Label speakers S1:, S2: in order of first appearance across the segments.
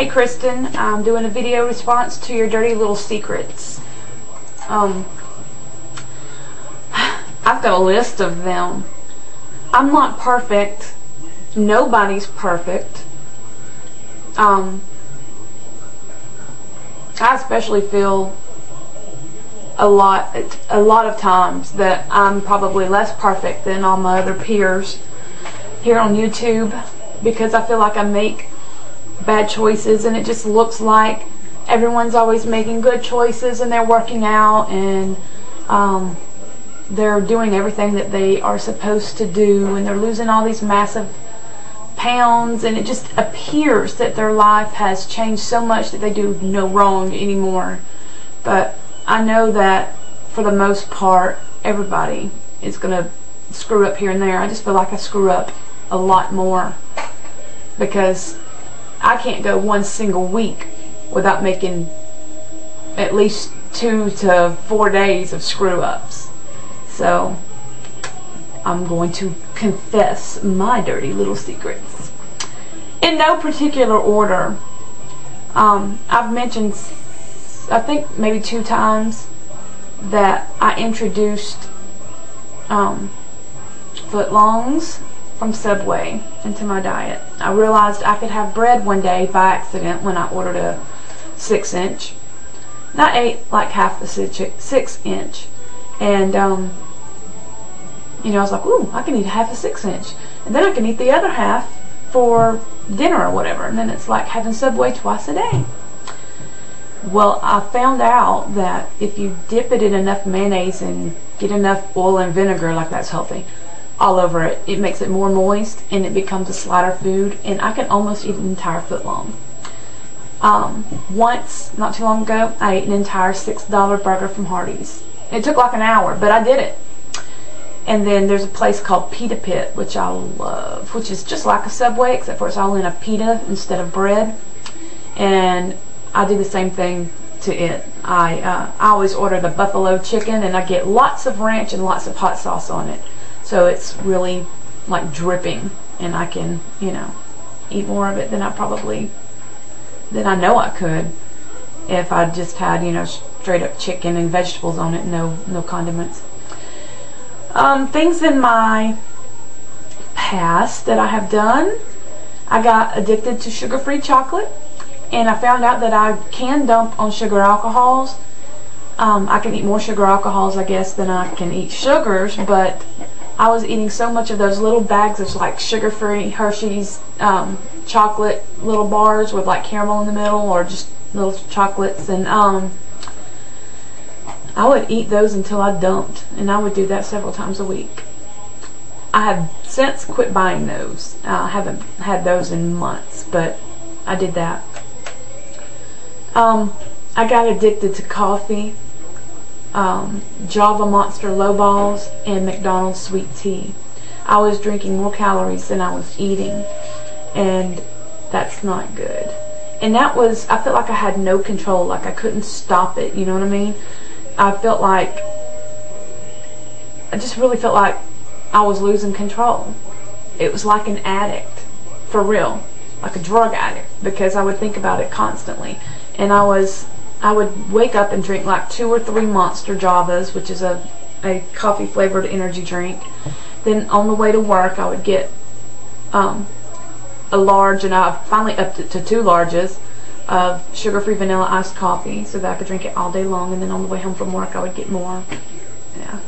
S1: Hey Kristen, I'm doing a video response to your dirty little secrets. I've got a list of them. I'm not perfect. Nobody's perfect. I especially feel a lot of times that I'm probably less perfect than all my other peers here on YouTube, because I feel like I make bad choices and it just looks like everyone's always making good choices and they're working out and they're doing everything that they are supposed to do and they're losing all these massive pounds, and it just appears that their life has changed so much that they do no wrong anymore. But I know that for the most part everybody is gonna screw up here and there. I just feel like I screw up a lot more because I can't go one single week without making at least 2 to 4 days of screw ups. So I'm going to confess my dirty little secrets in no particular order. I've mentioned, I think maybe 2 times, that I introduced footlongs from Subway into my diet. I realized I could have bread one day by accident when I ordered a 6-inch. And I ate like half the 6-inch. And you know, I was like, ooh, I can eat half a 6-inch. And then I can eat the other half for dinner or whatever. And then it's like having Subway twice a day. Well, I found out that if you dip it in enough mayonnaise and get enough oil and vinegar, like that's healthy, all over it, it makes it more moist and it becomes a slider food, and I can almost eat an entire footlong. Once, not too long ago, I ate an entire $6 burger from Hardee's. It took like an hour, but I did it. And then there's a place called Pita Pit, which I love, which is just like a Subway, except for it's all in a pita instead of bread. And I do the same thing to it. I always order the buffalo chicken, and I get lots of ranch and lots of hot sauce on it. So it's really like dripping, and I can, you know, eat more of it than I know I could if I just had, you know, straight up chicken and vegetables on it, no condiments. Things in my past that I have done: I got addicted to sugar-free chocolate, and I found out that I can dump on sugar alcohols. I can eat more sugar alcohols, I guess, than I can eat sugars, but I was eating so much of those little bags of like sugar-free Hershey's chocolate little bars with like caramel in the middle, or just little chocolates, and I would eat those until I dumped, and I would do that several times a week. I have since quit buying those. I haven't had those in months, but I did that. I got addicted to coffee, Java Monster Lowballs, and McDonald's sweet tea. I was drinking more calories than I was eating, and that's not good. And that was, I felt like I had no control, like I couldn't stop it, you know what I mean? I just really felt like I was losing control. It was like an addict, for real, like a drug addict, because I would think about it constantly. And I would wake up and drink like 2 or 3 Monster Javas, which is a coffee flavored energy drink. Then on the way to work I would get a large, and I finally upped it to 2 larges of sugar-free vanilla iced coffee so that I could drink it all day long. And then on the way home from work I would get more. Yeah.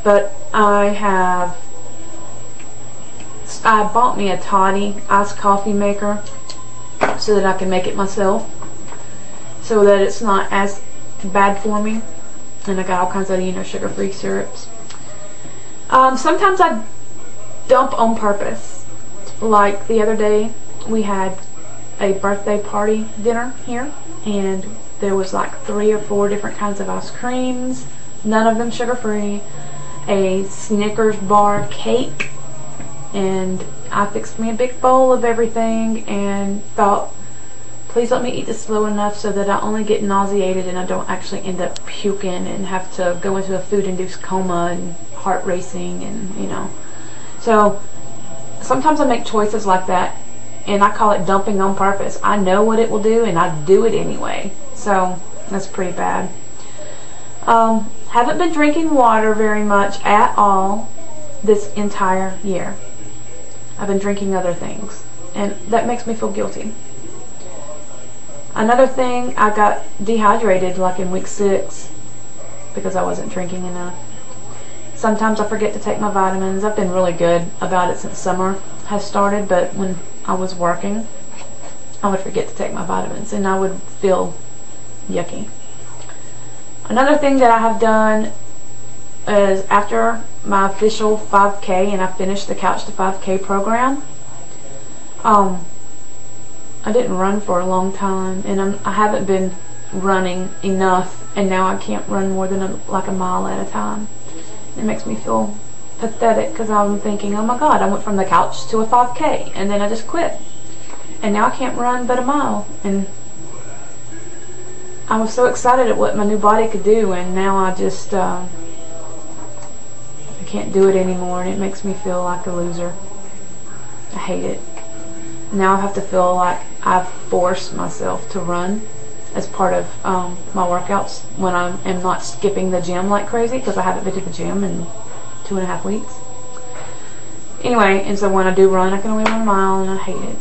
S1: But I bought me a Toddy iced coffee maker so that I can make it myself, so that it's not as bad for me. And I got all kinds of, you know, sugar-free syrups. Sometimes I dump on purpose. Like the other day, we had a birthday party dinner here, and there was like 3 or 4 different kinds of ice creams, none of them sugar-free, a Snickers bar cake, and I fixed me a big bowl of everything and thought, please let me eat this slow enough so that I only get nauseated and I don't actually end up puking and have to go into a food-induced coma and heart racing, and you know. So sometimes I make choices like that, and I call it dumping on purpose. I know what it will do, and I do it anyway. So that's pretty bad. Haven't been drinking water very much at all this entire year. I've been drinking other things, and that makes me feel guilty. Another thing, I got dehydrated like in week 6 because I wasn't drinking enough. Sometimes I forget to take my vitamins. I've been really good about it since summer has started, but when I was working, I would forget to take my vitamins, and I would feel yucky. Another thing that I have done is after my official 5K, and I finished the Couch to 5K program, I didn't run for a long time, and I haven't been running enough, and now I can't run more than like a mile at a time. It makes me feel pathetic because I'm thinking, oh my God, I went from the couch to a 5K, and then I just quit, and now I can't run but a mile. And I was so excited at what my new body could do, and now I just I can't do it anymore, and it makes me feel like a loser. I hate it. Now I have to feel like I've forced myself to run as part of my workouts when I am not skipping the gym like crazy, because I haven't been to the gym in 2.5 weeks. Anyway, and so when I do run, I can only run a mile, and I hate it.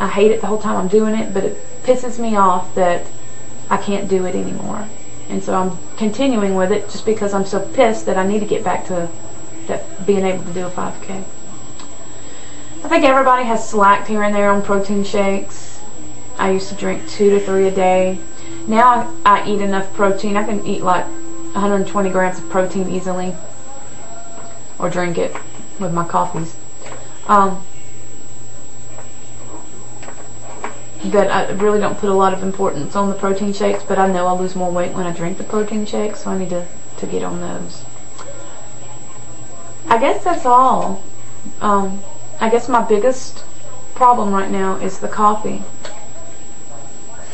S1: I hate it the whole time I'm doing it, but it pisses me off that I can't do it anymore. And so I'm continuing with it just because I'm so pissed that I need to get back to being able to do a 5K. I think everybody has slacked here and there on protein shakes. I used to drink 2 to 3 a day. Now I eat enough protein. I can eat like 120 grams of protein easily, or drink it with my coffees. That I really don't put a lot of importance on the protein shakes, but I know I'll lose more weight when I drink the protein shakes, so I need to get on those. I guess that's all. I guess my biggest problem right now is the coffee.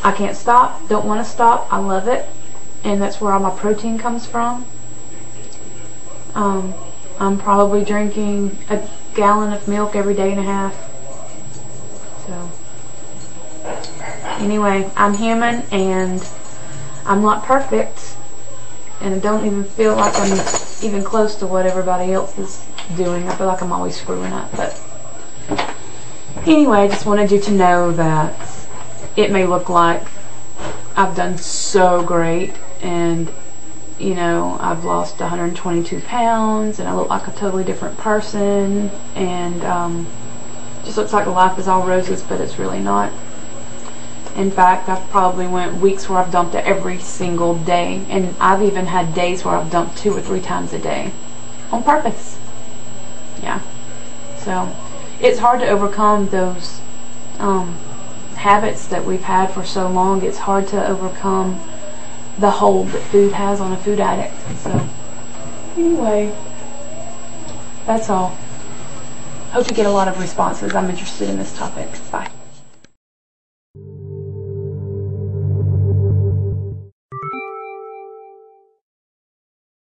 S1: I can't stop, don't want to stop, I love it, and that's where all my protein comes from. I'm probably drinking a gallon of milk every day and a half. So anyway, I'm human, and I'm not perfect, and I don't even feel like I'm even close to what everybody else is doing. I feel like I'm always screwing up. But anyway, I just wanted you to know that it may look like I've done so great, and you know, I've lost 122 pounds, and I look like a totally different person, and just looks like life is all roses, but it's really not. In fact, I've probably went weeks where I've dumped it every single day, and I've even had days where I've dumped 2 or 3 times a day on purpose. Yeah. So it's hard to overcome those habits that we've had for so long. It's hard to overcome the hold that food has on a food addict. So anyway, that's all. Hope you get a lot of responses. I'm interested in this topic. Bye.